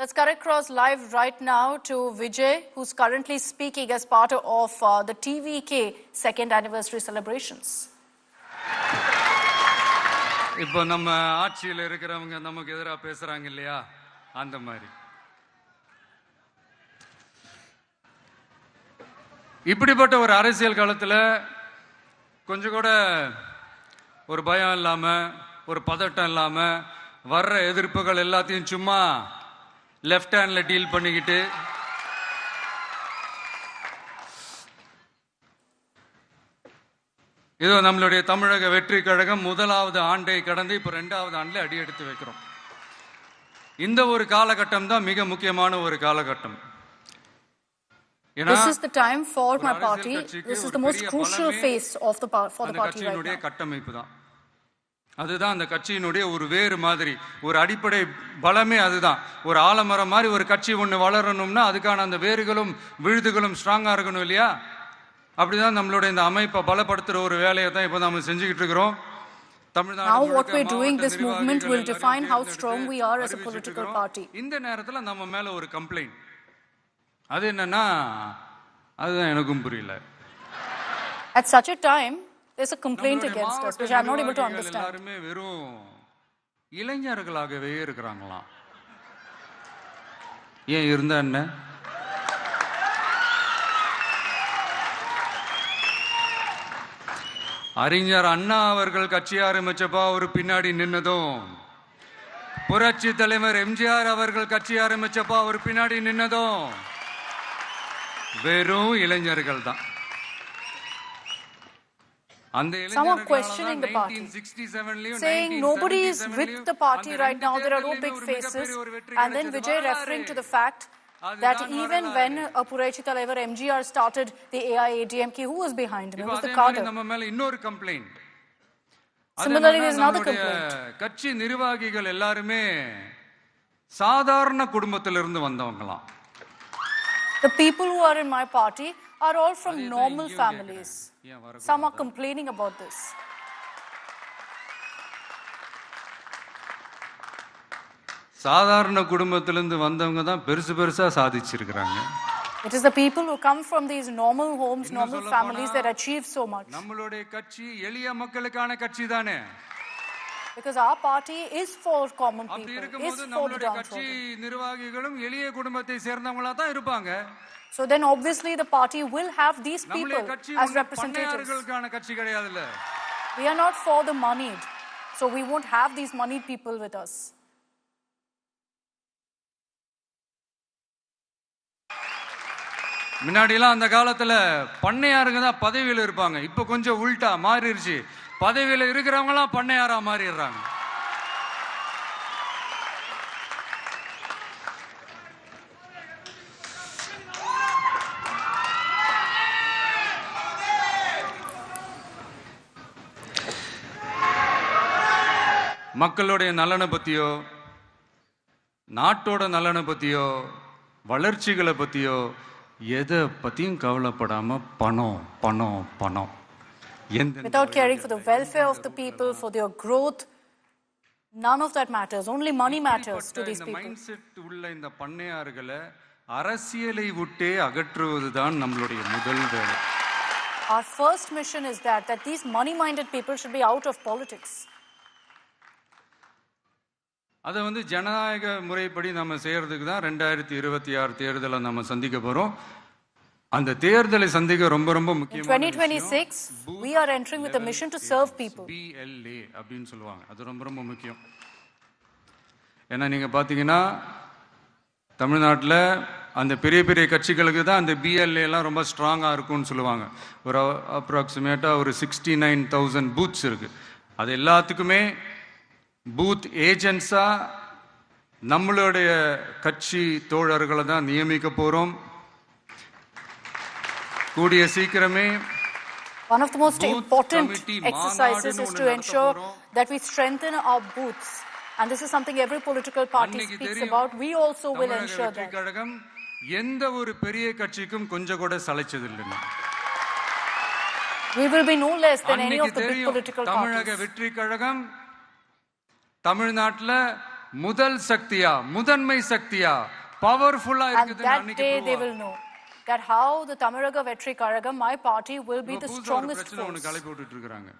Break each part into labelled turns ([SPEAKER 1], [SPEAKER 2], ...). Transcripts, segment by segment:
[SPEAKER 1] Let's cut across live right now to Vijay, who's currently speaking as part of the TVK second anniversary celebrations.
[SPEAKER 2] இப்போ நம்ம ஆட்சியில் இருக்கிறவங்க நமக்கு எதிராக பேசுறாங்க இல்லையா, அந்த மாதிரி. இப்படிப்பட்ட ஒரு அரசியல் காலத்தில் கொஞ்சம் கூட ஒரு பயம் இல்லாம, ஒரு பதட்டம் இல்லாம, வர்ற எதிர்ப்புகள் எல்லாத்தையும் சும்மா லெஃப்ட் ஹேண்ட்ல டீல் பண்ணிக்கிட்டு இதோ நம்மளுடைய தமிழக வெற்றி கழகம் முதலாவது ஆண்டை கடந்து இப்ப 2வது ஆண்டுல அடி எடுத்து வைக்கிறோம். இந்த ஒரு காலகட்டம் தான் மிக முக்கியமான ஒரு காலகட்டம்.
[SPEAKER 1] This is the time for my party. This is the most crucial phase of the for the party right now.
[SPEAKER 2] கட்டமைப்பு தான், அதுதான் அந்த கட்சியினுடைய ஒரு வேறு மாதிரி, ஒரு அடிப்படை பலமே அதுதான். ஒரு ஆலமரம் மாதிரி ஒரு கட்சி ஒன்று வளரணும்னா அதுக்கான அந்த வேர்களும் விழுதுகளும் ஸ்ட்ராங்கா இருக்கணும் இல்லையா? அப்படிதான் நம்மளுடைய இந்த அமைப்பை பலப்படுத்துற ஒரு வேலையை தான் இப்போ நம்ம செஞ்சுக்கிட்டு இருக்கிறோம்.
[SPEAKER 1] Now what we're doing, this movement will define how strong we are as a political party.
[SPEAKER 2] இந்த நேரத்தில் நம்ம மேல ஒரு கம்ப்ளைண்ட், அது என்னன்னா அதுதான் எனக்கும் புரியல.
[SPEAKER 1] At such a time there's a complaint against us which I'm not able to understand.
[SPEAKER 2] எல்லாரும் வெறும் இளைஞர்களாகவே இருக்கிறாங்களாம். ஏன் இருந்தா என்ன? அறிஞர் அண்ணா அவர்கள் கட்சி ஆரம்பிச்சப்பா ஒரு பின்னாடி நின்னதும், புரட்சி தலைவர் எம்ஜிஆர் அவர்கள் கட்சி ஆரம்பிச்சப்பா ஒரு பின்னாடி நின்னதும் வெறும் இளைஞர்கள் தான்.
[SPEAKER 1] Some are questioning the party, saying nobody is with the party right now, there are no big faces. And then Vijay referring to the fact that even when Purachi Talaivar MGR started the AIADMK, who was behind him? It was the cadre. Similarly, there is another complaint.
[SPEAKER 2] கட்சி நிர்வாகிகள் எல்லாருமே சாதாரண குடும்பத்திலிருந்து வந்தவங்களாம்.
[SPEAKER 1] The people who are in my party are all from normal families. Some are complaining about this.
[SPEAKER 2] சாதாரண குடும்பத்திலிருந்து வந்தவங்க தான் பெருசா சாதிச்சிருக்காங்க.
[SPEAKER 1] It is the people who come from these normal homes, normal families that achieve so much.
[SPEAKER 2] நம்மளுடைய கட்சி எளிய மக்களுக்கான கட்சி தானே.
[SPEAKER 1] Because our party is for common people, is for the downtrodden.
[SPEAKER 2] கட்சி நிர்வாகிகளும் எளிய குடும்பத்தை சேர்ந்தவங்களா தான் இருப்பாங்க.
[SPEAKER 1] So then obviously the party will have these people as representatives.
[SPEAKER 2] கட்சி கிடையாதுல்ல.
[SPEAKER 1] We are not for the moneyed, so we won't have these moneyed people with us.
[SPEAKER 2] முன்னாடிலாம் அந்த காலத்துல பண்ணையாருங்க தான் பதவியில் இருப்பாங்க. இப்ப கொஞ்சம் உல்டா மாறிடுச்சு, பதவியில் இருக்கிறவங்க எல்லாம் பண்ணையாரா மாறிடுறாங்க. மக்களுடைய நலனை பத்தியோ, நாட்டோட நலனை பத்தியோ, வளர்ச்சிகளை பத்தியோ எதை பத்தியும் கவலைப்படாம பணம் பணம் பணம்,
[SPEAKER 1] without caring for the welfare of the people, for their growth, none of that matters. Only money matters to these people.
[SPEAKER 2] Mindset உள்ள இந்த பண்ணையார்களை அரசியலை விட்டே அகற்றுவதுதான் நம்மளுடைய முதல் வேலை.
[SPEAKER 1] Our first mission is that these money-minded people should be out of politics.
[SPEAKER 2] அதை ஜனநாயக முறைப்படி நம்ம செய்யறதுக்கு தான் 2026 தேர்தலை நம்ம சந்திக்க போறோம். அந்த தேர்தலை சந்திக்க ரொம்ப ரொம்ப முக்கியமான
[SPEAKER 1] 2026 we are entering with a mission to serve people.
[SPEAKER 2] BLA அப்படினு சொல்லுவாங்க. அது ரொம்ப ரொம்ப முக்கியம். ஏன்னா நீங்க பாத்தீங்கன்னா தமிழ்நாட்டில் அந்த பெரிய பெரிய கட்சிகளுக்கு தான் அந்த BLA எல்லாம் ரொம்ப ஸ்ட்ராங்கா இருக்கும்னு சொல்லுவாங்க. ஒரு அப்ராக்சிமேட்டா ஒரு 69,000 பூத்ஸ் இருக்கு. அது எல்லாத்துக்குமே பூத் ஏஜென்ட்ஸா நம்மளுடைய கட்சி தோழர்களை தான் நியமிக்க போறோம். கூடிய சீக்கிரமே
[SPEAKER 1] one of the most important exercises is to ensure that we strengthen our booths, and this is something every political party speaks about. We also will ensure that.
[SPEAKER 2] கழகம் எந்த ஒரு பெரிய கட்சிக்கும் கொஞ்சம் கூட சளைச்சதில்லை.
[SPEAKER 1] We will be no less than any of the big political parties.
[SPEAKER 2] தமிழக வெற்றி கழகம் தமிழ்நாட்டில் முதல் சக்தியா, முதன்மை சக்தியா, பவர்ஃபுல்லா
[SPEAKER 1] And
[SPEAKER 2] இருக்குதுன்னு
[SPEAKER 1] that
[SPEAKER 2] அன்னைக்கு
[SPEAKER 1] day they
[SPEAKER 2] prove
[SPEAKER 1] will know that how the Tamaraga Vetri Kazhagam, my party, will be the
[SPEAKER 2] புதுசா ஒரு
[SPEAKER 1] strongest
[SPEAKER 2] பிரச்சனை ஒன்று
[SPEAKER 1] force.
[SPEAKER 2] கலப்பி விட்டுட்டு இருக்காங்க.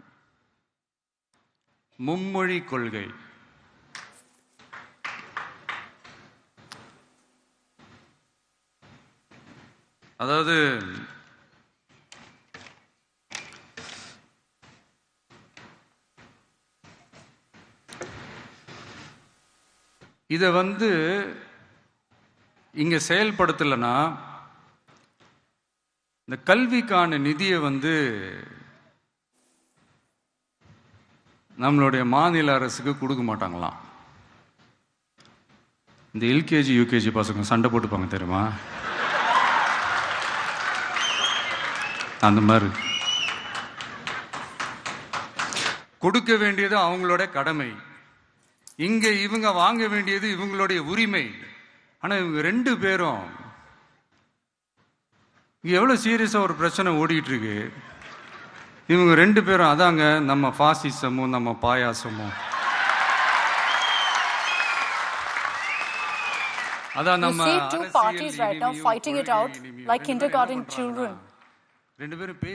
[SPEAKER 2] மும்மொழி கொள்கை. அதாவது இதை இங்க செயல்படுத்தலைன்னா இந்த கல்விக்கான நிதியை நம்மளுடைய மாநில அரசுக்கு கொடுக்க மாட்டாங்களாம். இந்த எல்கேஜி யூகேஜி பசங்க சண்டை போட்டுப்பாங்க தெரியுமா, அந்த மாதிரி கொடுக்க வேண்டியது அவங்களோட கடமை, இங்க இவங்க வாங்க வேண்டியது இவங்களுடைய உரிமை. ஆனா இவங்க ரெண்டு பேரும் இங்க எவ்வளவு சீரியஸா ஒரு பிரச்சனை ஓடிட்டு இருக்கு. இவங்க ரெண்டு பேரும் அதாங்க நம்ம பாசிசமும் நம்ம பாயாசமும். அதான்
[SPEAKER 1] You
[SPEAKER 2] நம்ம
[SPEAKER 1] see two parties right now fighting it out like kindergarten children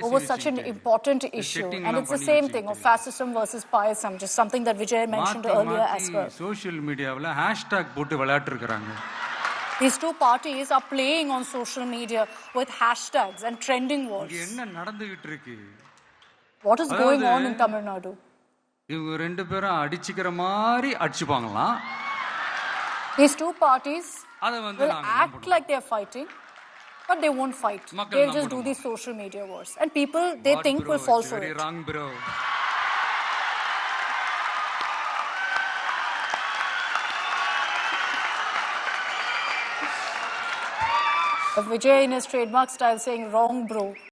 [SPEAKER 1] over such an important issue, and it's the same thing of fascism versus payasam, just something that Vijay mentioned earlier as well.
[SPEAKER 2] Social மீடியாவில் hashtag போட்டு விளையாட்டு இருக்கிறாங்க.
[SPEAKER 1] These two parties are playing on social media with hashtags and trending words.
[SPEAKER 2] என்ன நடந்துகிட்டு இருக்கு?
[SPEAKER 1] What is going on in Tamil Nadu?
[SPEAKER 2] இவங்க ரெண்டு பேரும் அடிச்சுக்கிற மாதிரி அடிச்சுப்பாங்களாம்.
[SPEAKER 1] These two parties will act like they are fighting, but they won't fight. They'll just do these social media wars, and people they think will fall for it.
[SPEAKER 2] Wrong, bro.
[SPEAKER 1] Vijay in his trademark style saying wrong, bro.